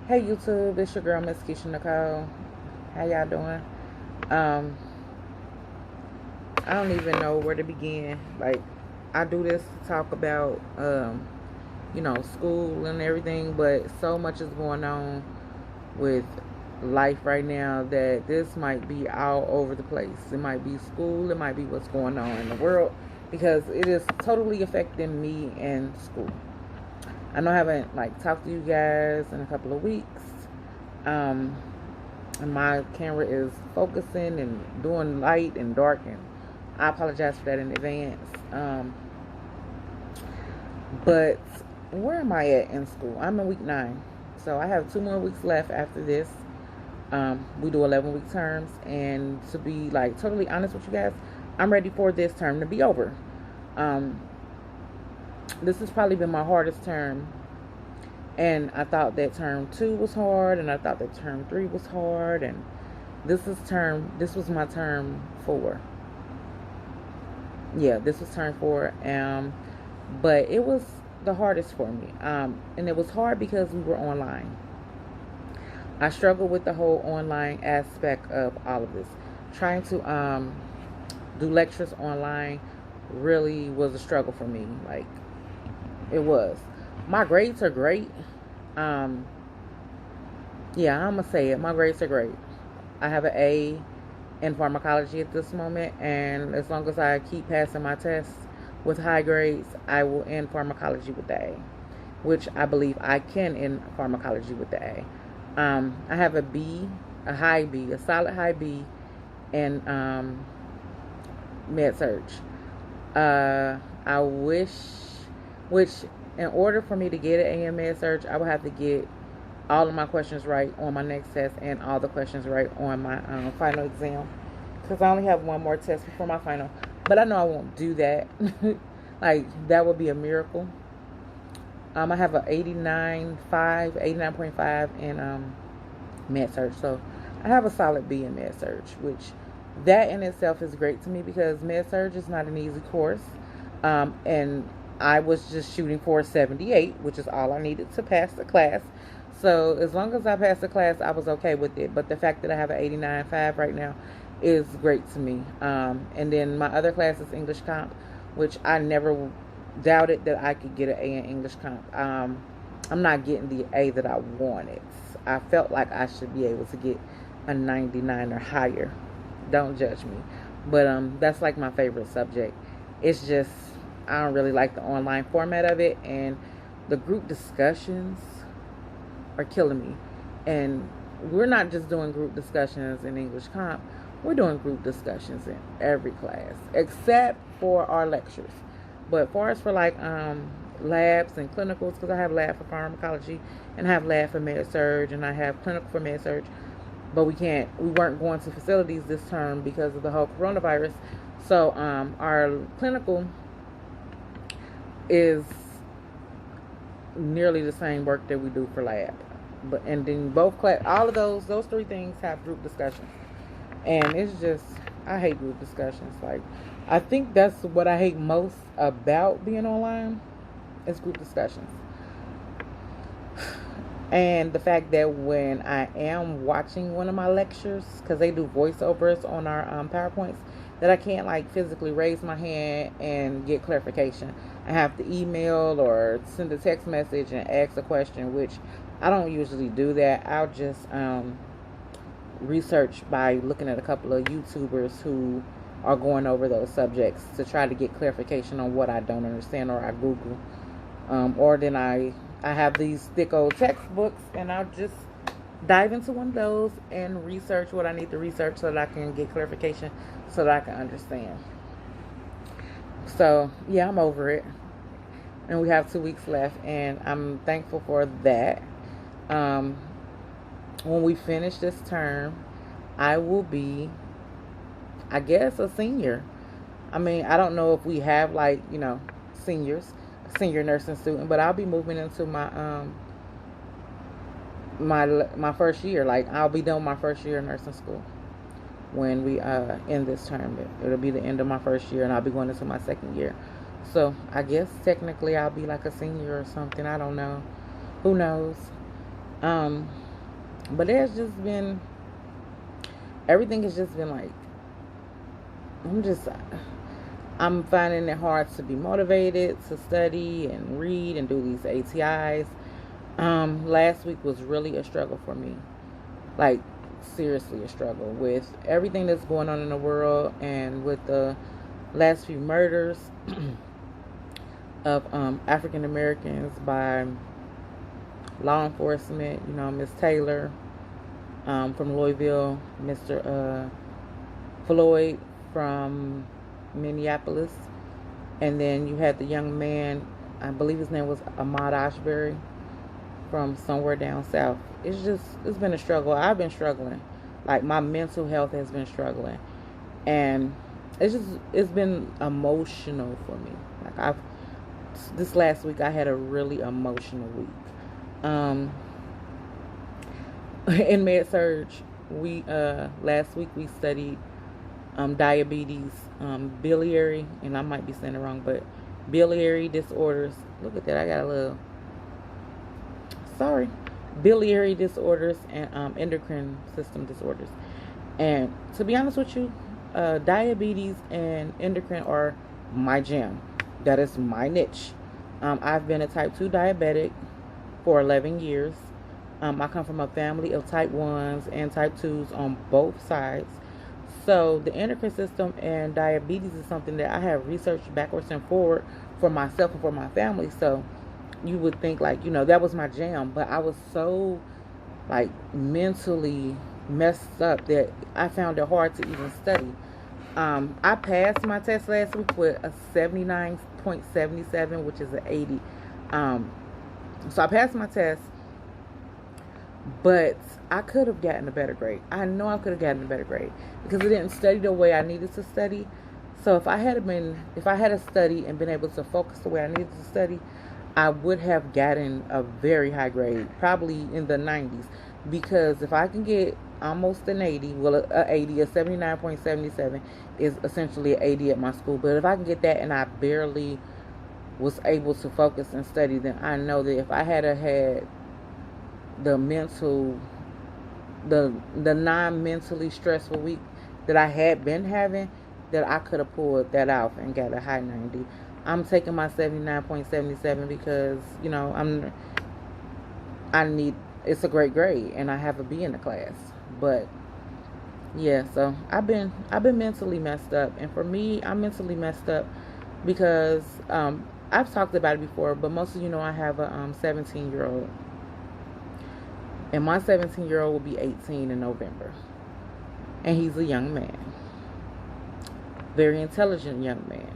Hey YouTube, it's your girl Miss Keisha Nicole. How y'all doing? Um, I don't even know where to begin. Like, I do this to talk about school and everything, but so much is going on with life right now that this might be all over the place. It might be school, it might be what's going on in the world because it is totally affecting me and school. I know I haven't talked to you guys in a couple of weeks. Um, and my camera is focusing and doing light and dark, and I apologize for that in advance. But where am I at in school? I'm in week 9, so I have 2 more weeks left after this. We do 11-week terms, and to be totally honest with you guys, I'm ready for this term to be over. um, this has probably been my hardest term, and I thought that term 2 was hard, and I thought that term 3 was hard, and this was my term 4. Yeah, this was term 4. But it was the hardest for me. And it was hard because we were online. I struggled with the whole online aspect of all of this. Trying to do lectures online really was a struggle for me. It was. My grades are great. Um, yeah, I'm gonna say it. My grades are great. I have an A in pharmacology at this moment, and as long as I keep passing my tests with high grades, I will end pharmacology with the A, which I believe I can end pharmacology with the A. I have a B, a high B, a solid high B in med surg. I wish, which in order for me to get an A in med surg, I would have to get all of my questions right on my next test and all the questions right on my final exam, because I only have one more test before my final. But I know I won't do that. That would be a miracle. I have a 89.5 in med surg, so I have a solid B in med surg, which that in itself is great to me because med surg is not an easy course. And I was just shooting for a 78, which is all I needed to pass the class. So as long as I passed the class, I was okay with it. But the fact that I have an 89.5 right now is great to me. And then my other class is English Comp, which I never doubted that I could get an A in English Comp. I'm not getting the A that I wanted. I felt like I should be able to get a 99 or higher. Don't judge me. But that's my favorite subject. It's just I don't really like the online format of it, and the group discussions are killing me. And we're not just doing group discussions in English Comp. We're doing group discussions in every class except for our lectures. But far as for labs and clinicals, because I have lab for pharmacology and I have lab for med surg and I have clinical for med surg, but we weren't going to facilities this term because of the whole coronavirus. So our clinical is nearly the same work that we do for lab. And then both class, all of those 3 things have group discussions, and it's just I hate group discussions. I think that's what I hate most about being online is group discussions. And the fact that when I am watching one of my lectures, because they do voiceovers on our PowerPoints, that I can't physically raise my hand and get clarification. I have to email or send a text message and ask a question, which I don't usually do that. I'll just research by looking at a couple of YouTubers who are going over those subjects to try to get clarification on what I don't understand, or I Google. Or then I have these thick old textbooks, and I'll just dive into one of those and research what I need to research so that I can get clarification so that I can understand. So, yeah, I'm over it. And we have 2 weeks left, and I'm thankful for that. When we finish this term, I will be, I guess, a senior. I mean, I don't know if we have senior nursing student, but I'll be moving into my first year. I'll be done my first year in nursing school when we end this term. It'll be the end of my first year, and I'll be going into my second year. So I guess technically I'll be like a senior or something. I don't know. Who knows? Um, but there's just been everything has just been like I'm just I'm finding it hard to be motivated to study and read and do these ATIs. Last week was really a struggle for me, like seriously a struggle with everything that's going on in the world and with the last few murders of African Americans by law enforcement. You know, Miss Taylor from Louisville, Mr. Floyd from Minneapolis, and then you had the young man, I believe his name was Ahmaud Ashbury from somewhere down south. It's been a struggle. I've been struggling. Like my mental health has been struggling. And it's been emotional for me. Like this last week I had a really emotional week. In med surge, we last week we studied diabetes, biliary, and I might be saying it wrong, but biliary disorders. Look at that, I got a little sorry. Biliary disorders and endocrine system disorders. And to be honest with you, diabetes and endocrine are my jam. That is my niche. I've been a type 2 diabetic for 11 years. I come from a family of type 1s and type 2s on both sides. So the endocrine system and diabetes is something that I have researched backwards and forward for myself and for my family. So you would think like, that was my jam. But I was so like mentally messed up that I found it hard to even study. I passed my test last week with a 79.77, which is an 80. So I passed my test, but I could have gotten a better grade. I know I could have gotten a better grade because I didn't study the way I needed to study. So if I had studied and been able to focus the way I needed to study, I would have gotten a very high grade, probably in the 90s. Because if I can get almost an 80, well, a 80, a 79.77 is essentially an 80 at my school. But if I can get that and I barely was able to focus and study, then I know that if I had had the non-mentally stressful week that I had been having, that I could have pulled that off and got a high 90. I'm taking my 79.77 because, it's a great grade and I have a B in the class. But yeah, so I've been mentally messed up. And for me, I'm mentally messed up because I've talked about it before, but most of you know I have a 17-year-old. And my 17-year-old will be 18 in November. And he's a young man. Very intelligent young man.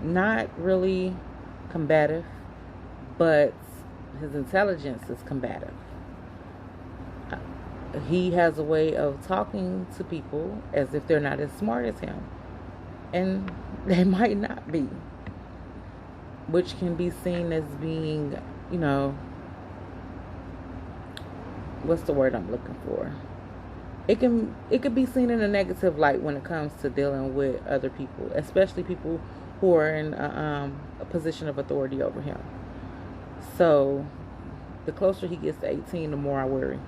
Not really combative, but his intelligence is combative. He has a way of talking to people as if they're not as smart as him. And they might not be. Which can be seen as being, what's the word I'm looking for? It could be seen in a negative light when it comes to dealing with other people, especially people who are in a position of authority over him. So the closer he gets to 18, the more I worry.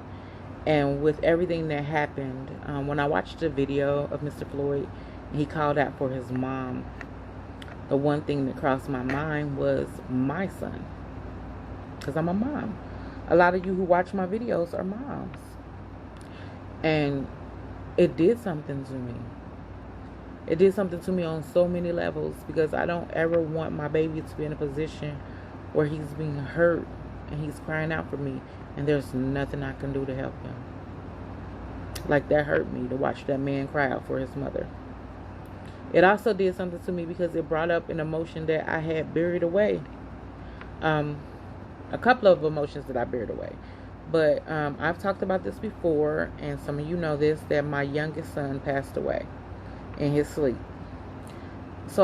And with everything that happened, when I watched the video of Mr. Floyd, he called out for his mom. The one thing that crossed my mind was my son, because I'm a mom. A lot of you who watch my videos are moms. And it did something to me. It did something to me on so many levels, because I don't ever want my baby to be in a position where he's being hurt and he's crying out for me and there's nothing I can do to help him. Like, that hurt me to watch that man cry out for his mother. It also did something to me because it brought up an emotion that I had buried away. A couple of emotions that I buried away. But I've talked about this before, and some of you know this, that my youngest son passed away in his sleep. So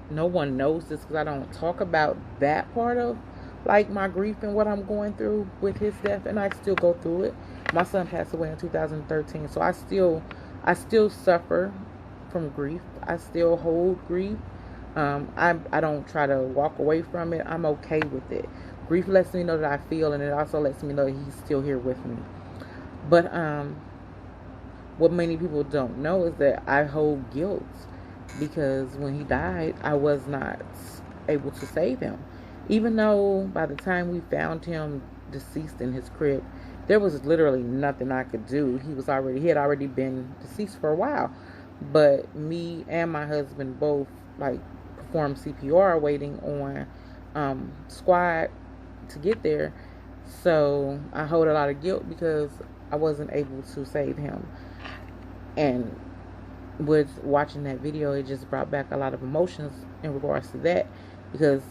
no one knows this because I don't talk about that part of like my grief and what I'm going through with his death, and I still go through it. My son passed away in 2013, so I still suffer from grief. I still hold grief. I don't try to walk away from it. I'm okay with it. Grief lets me know that I feel, and it also lets me know that he's still here with me. But what many people don't know is that I hold guilt because when he died, I was not able to save him. Even though by the time we found him deceased in his crib, there was literally nothing I could do. He had already been deceased for a while. But me and my husband both like performed CPR waiting on squad to get there. So I hold a lot of guilt because I wasn't able to save him. And with watching that video, it just brought back a lot of emotions in regards to that, because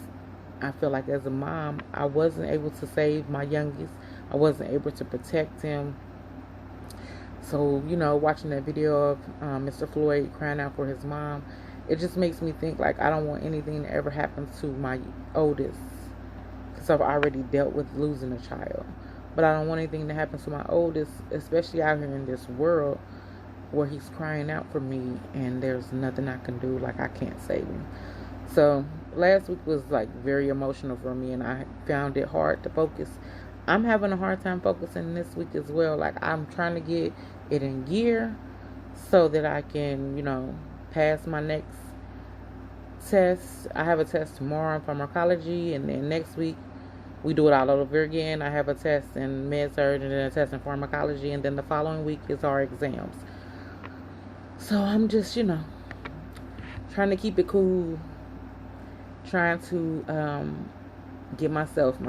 I feel like as a mom, I wasn't able to save my youngest. I wasn't able to protect him. So, watching that video of Mr. Floyd crying out for his mom, it just makes me think like I don't want anything to ever happen to my oldest, because I've already dealt with losing a child. But I don't want anything to happen to my oldest, especially out here in this world where he's crying out for me and there's nothing I can do. Like, I can't save him. So last week was like very emotional for me, and I found it hard to focus. I'm having a hard time focusing this week as well. Like, I'm trying to get it in gear so that I can, pass my next test. I have a test tomorrow in pharmacology, and then next week we do it all over again. I have a test in med-surg and then a test in pharmacology, and then the following week is our exams. So I'm just, trying to keep it cool, trying to get my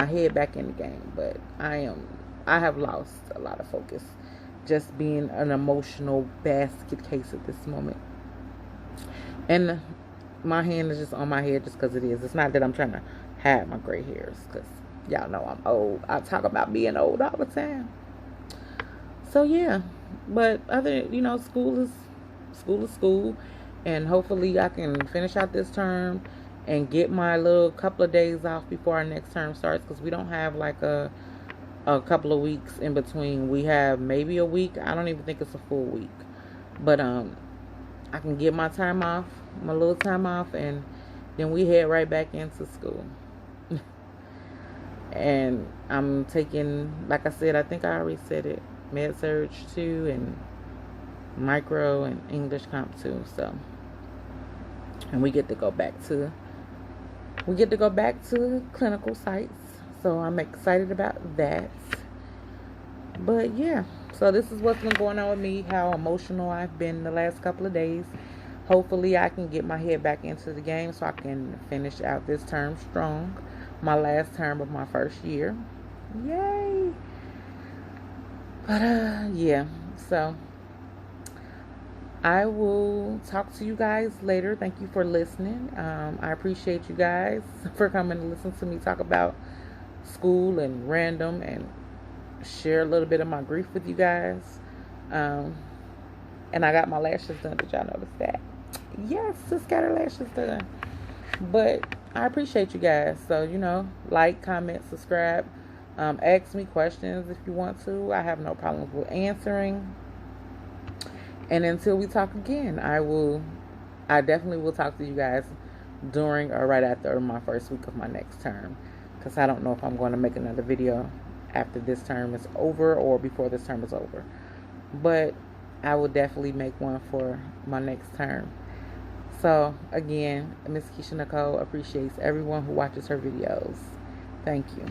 head back in the game. But I have lost a lot of focus, just being an emotional basket case at this moment. And my hand is just on my head just because it is. It's not that I'm trying to hide my gray hairs, because y'all know I'm old. I talk about being old all the time. So yeah, but school is school, and hopefully I can finish out this term and get my little couple of days off before our next term starts, because we don't have like a couple of weeks in between. We have maybe a week. I don't even think it's a full week, but I can get my little time off, and then we head right back into school. And I'm taking, like I said, I think I already said it, med-surg 2 and micro and English comp 2. So, and we get to go back to clinical sites. So I'm excited about that. But yeah, so this is what's been going on with me, how emotional I've been the last couple of days. Hopefully I can get my head back into the game so I can finish out this term strong. My last term of my first year. Yay! But yeah, so I will talk to you guys later. Thank you for listening. I appreciate you guys for coming to listen to me talk about school and random, and share a little bit of my grief with you guys. And I got my lashes done. Did y'all notice that? Yes, just got her lashes done. But I appreciate you guys. So, like, comment, subscribe. Ask me questions if you want to. I have no problems with answering. And until we talk again, I definitely will talk to you guys during or right after my first week of my next term, because I don't know if I'm going to make another video after this term is over or before this term is over. But I will definitely make one for my next term. So again, Miss Keisha Nicole appreciates everyone who watches her videos. Thank you.